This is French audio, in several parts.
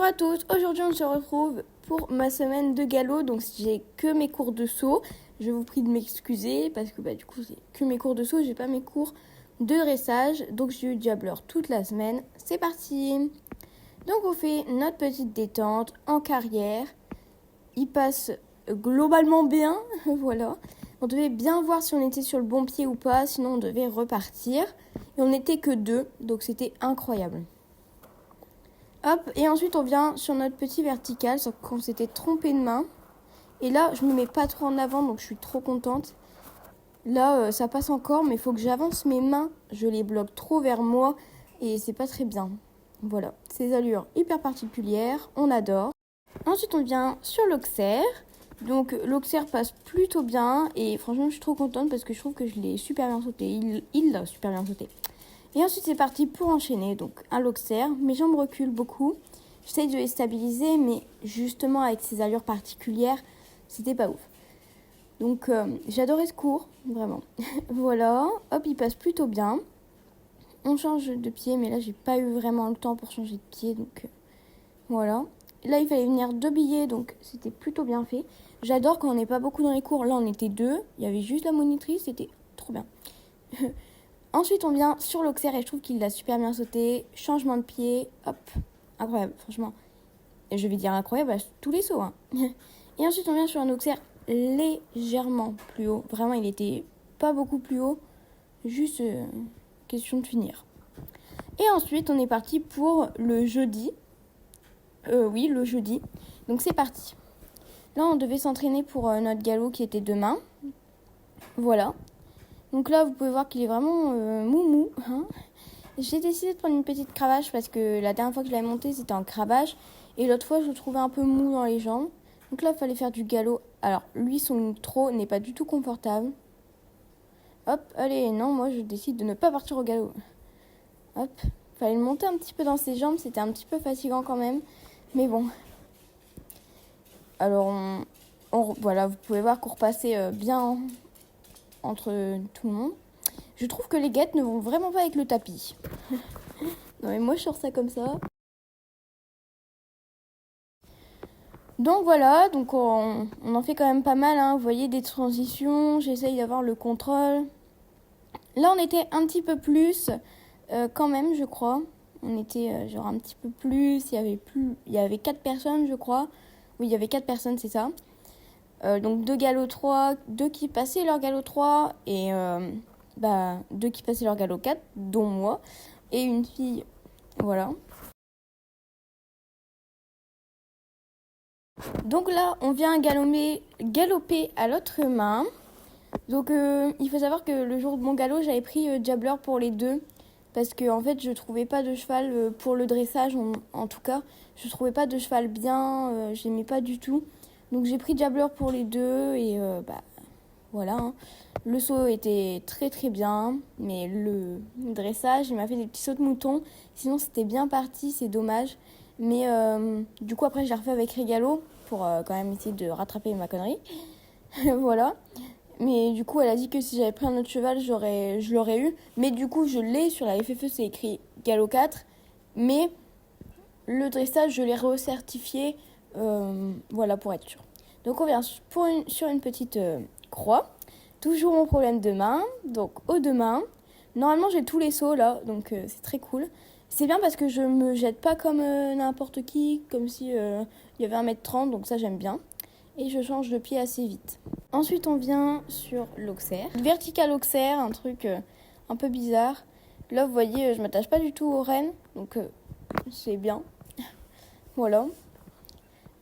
à tous, aujourd'hui on se retrouve pour ma semaine de galop, donc j'ai que mes cours de saut. Je vous prie de m'excuser parce que du coup c'est que mes cours de saut, j'ai pas mes cours de dressage, donc j'ai eu Diabler toute la semaine. C'est parti. Donc on fait notre petite détente en carrière. Il passe globalement bien, voilà. On devait bien voir si on était sur le bon pied ou pas, sinon on devait repartir. Et on n'était que 2, donc c'était incroyable. Hop, et ensuite on vient sur notre petit vertical, sauf qu'on s'était trompé de main. Et là, je me mets pas trop en avant, donc je suis trop contente. Là, ça passe encore, mais il faut que j'avance mes mains. Je les bloque trop vers moi et c'est pas très bien. Voilà, ces allures hyper particulières, on adore. Ensuite, on vient sur l'auxerre. Donc l'auxerre passe plutôt bien et franchement, je suis trop contente parce que je trouve que je l'ai super bien sauté. Il l'a super bien sauté. Et ensuite, c'est parti pour enchaîner. Donc, un l'auxerre. Mes jambes reculent beaucoup. J'essaye de les stabiliser, mais justement, avec ces allures particulières, c'était pas ouf. Donc, j'adorais ce cours, vraiment. Voilà. Hop, il passe plutôt bien. On change de pied, mais là, j'ai pas eu vraiment le temps pour changer de pied. Donc, voilà. Là, il fallait venir 2 billets, donc c'était plutôt bien fait. J'adore quand on n'est pas beaucoup dans les cours. Là, on était 2. Il y avait juste la monitrice. C'était trop bien. Ensuite, on vient sur l'auxerre et je trouve qu'il l'a super bien sauté. Changement de pied, hop, incroyable, franchement. Et je vais dire incroyable à tous les sauts. Hein. Et ensuite, on vient sur un auxerre légèrement plus haut. Vraiment, il était pas beaucoup plus haut. Juste question de finir. Et ensuite, on est parti pour le jeudi. Oui, le jeudi. Donc, c'est parti. Là, on devait s'entraîner pour notre galop qui était demain. Voilà. Donc là, vous pouvez voir qu'il est vraiment mou. Hein. J'ai décidé de prendre une petite cravache parce que la dernière fois que je l'avais monté, c'était en cravache. Et l'autre fois, je le trouvais un peu mou dans les jambes. Donc là, il fallait faire du galop. Alors, lui, son trot n'est pas du tout confortable. Hop, allez, non, moi, je décide de ne pas partir au galop. Hop, fallait le monter un petit peu dans ses jambes. C'était un petit peu fatigant quand même. Mais bon. Alors, voilà, vous pouvez voir qu'on repassait bien entre tout le monde. Je trouve que les guettes ne vont vraiment pas avec le tapis. Non mais moi je sors ça comme ça. Donc voilà, donc on en fait quand même pas mal. Hein. Vous voyez des transitions, j'essaye d'avoir le contrôle. Là on était un petit peu plus quand même je crois. On était genre un petit peu plus, il y avait 4 personnes je crois. Oui il y avait 4 personnes c'est ça. Donc 2 galops 3, 2 qui passaient leur galop 3 et 2 qui passaient leur galop 4, dont moi, et une fille, voilà. Donc là, on vient galoper à l'autre main. Donc il faut savoir que le jour de mon galop, j'avais pris Diabler pour les 2. Parce que en fait, je trouvais pas de cheval pour le dressage, en tout cas. Je trouvais pas de cheval bien, j'aimais pas du tout. Donc j'ai pris Diabler pour les 2 et voilà. Hein. Le saut était très très bien, mais le dressage, il m'a fait des petits sauts de mouton. Sinon c'était bien parti, c'est dommage. Mais du coup après je l'ai refait avec Régalo pour quand même essayer de rattraper ma connerie. Voilà. Mais du coup elle a dit que si j'avais pris un autre cheval, je l'aurais eu. Mais du coup je l'ai sur la FFE, c'est écrit Galop 4. Mais le dressage je l'ai recertifié, voilà pour être sûr. Donc on vient sur une petite croix. Toujours mon problème de main, donc aux 2 mains. Normalement j'ai tous les sauts là, donc c'est très cool. C'est bien parce que je me jette pas comme n'importe qui, comme si il y avait 1m30, donc ça j'aime bien. Et je change de pied assez vite. Ensuite on vient sur l'auxerre. Vertical auxerre, un truc un peu bizarre. Là vous voyez, je m'attache pas du tout aux rênes, donc c'est bien. Voilà.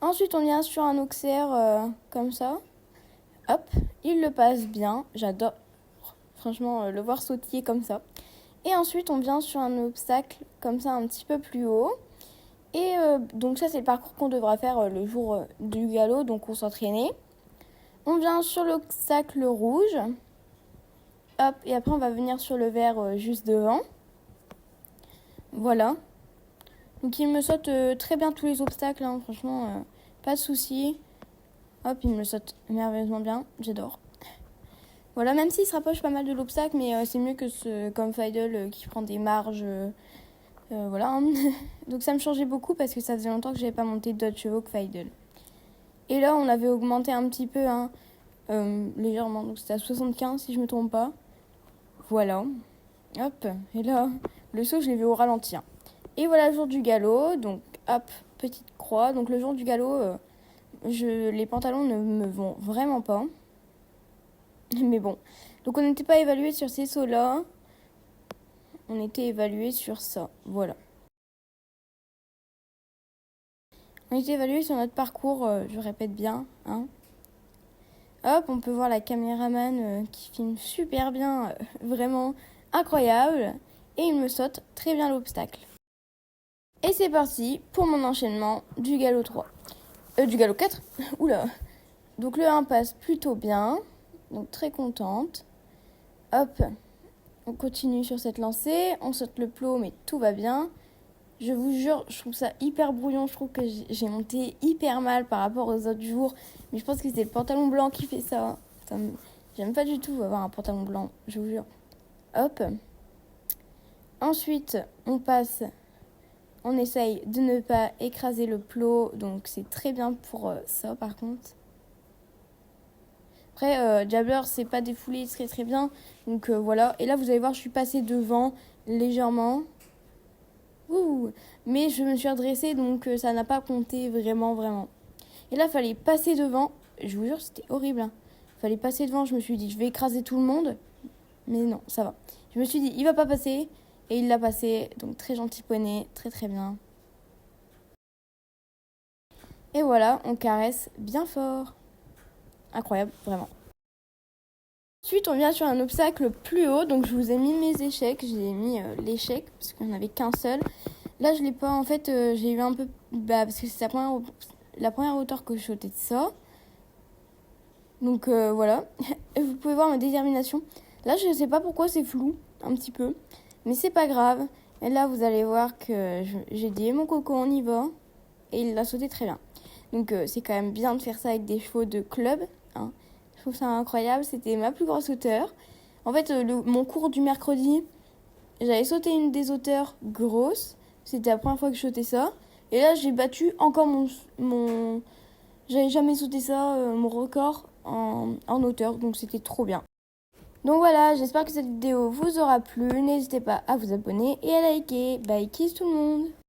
Ensuite on vient sur un auxerre comme ça. Hop, il le passe bien. J'adore, franchement, le voir sautiller comme ça. Et ensuite, on vient sur un obstacle comme ça, un petit peu plus haut. Et donc ça, c'est le parcours qu'on devra faire le jour du galop, donc on s'entraînait. On vient sur l'obstacle rouge. Hop, et après, on va venir sur le vert juste devant. Voilà. Donc il me saute très bien tous les obstacles, hein, franchement, pas de soucis. Hop, il me saute merveilleusement bien, j'adore. Voilà, même s'il se rapproche pas mal de l'obstacle, mais c'est mieux que comme Fidel qui prend des marges Voilà. Hein. Donc ça me changeait beaucoup parce que ça faisait longtemps que j'avais pas monté d'autres chevaux que Faidel. Et là, on avait augmenté un petit peu, hein, légèrement. Donc c'était à 75 si je me trompe pas. Voilà. Hop. Et là, le saut, je l'ai vu au ralenti. Hein. Et voilà le jour du galop. Donc hop, petite croix. Donc le jour du galop, les pantalons ne me vont vraiment pas. Mais bon. Donc on n'était pas évalué sur ces sauts-là. On était évalué sur ça. Voilà. On était évalué sur notre parcours, je répète bien. Hein. Hop, on peut voir la caméraman qui filme super bien, vraiment incroyable. Et il me saute très bien l'obstacle. Et c'est parti pour mon enchaînement du galop 3. Du galop 4. Oula. Donc le 1 passe plutôt bien. Donc très contente. Hop. On continue sur cette lancée. On saute le plot, mais tout va bien. Je vous jure, je trouve ça hyper brouillon. Je trouve que j'ai monté hyper mal par rapport aux autres jours. Mais je pense que c'est le pantalon blanc qui fait ça. J'aime pas du tout avoir un pantalon blanc, je vous jure. Hop. Ensuite, on essaye de ne pas écraser le plot. Donc c'est très bien pour ça par contre. Après, Jabber c'est pas défoulé très très bien. Donc voilà. Et là, vous allez voir, je suis passée devant légèrement. Ouh. Mais je me suis redressée, donc ça n'a pas compté vraiment. Et là, il fallait passer devant. Je vous jure, c'était horrible. Hein. Fallait passer devant. Je me suis dit, je vais écraser tout le monde. Mais non, ça va. Je me suis dit, il va pas passer. Et il l'a passé. Donc très gentil poney, très très bien. Et voilà, on caresse bien fort. Incroyable, vraiment. Ensuite, on vient sur un obstacle plus haut. Donc je vous ai mis mes échecs. J'ai mis l'échec parce qu'il n'y en avait qu'un seul. Là, je l'ai pas. En fait, j'ai eu un peu. Parce que c'est la première hauteur que je sautais de ça. Donc voilà. Vous pouvez voir ma détermination. Là, je ne sais pas pourquoi c'est flou, un petit peu. Mais c'est pas grave. Et là, vous allez voir que j'ai dit mon coco, on y va. Et il l'a sauté très bien. Donc c'est quand même bien de faire ça avec des chevaux de club. Hein. Je trouve ça incroyable. C'était ma plus grosse hauteur. En fait, mon cours du mercredi, j'avais sauté une des hauteurs grosses. C'était la première fois que je sautais ça. Et là, j'ai battu encore mon... J'avais jamais sauté ça, mon record en hauteur. Donc, c'était trop bien. Donc voilà, j'espère que cette vidéo vous aura plu. N'hésitez pas à vous abonner et à liker. Bye, kiss tout le monde.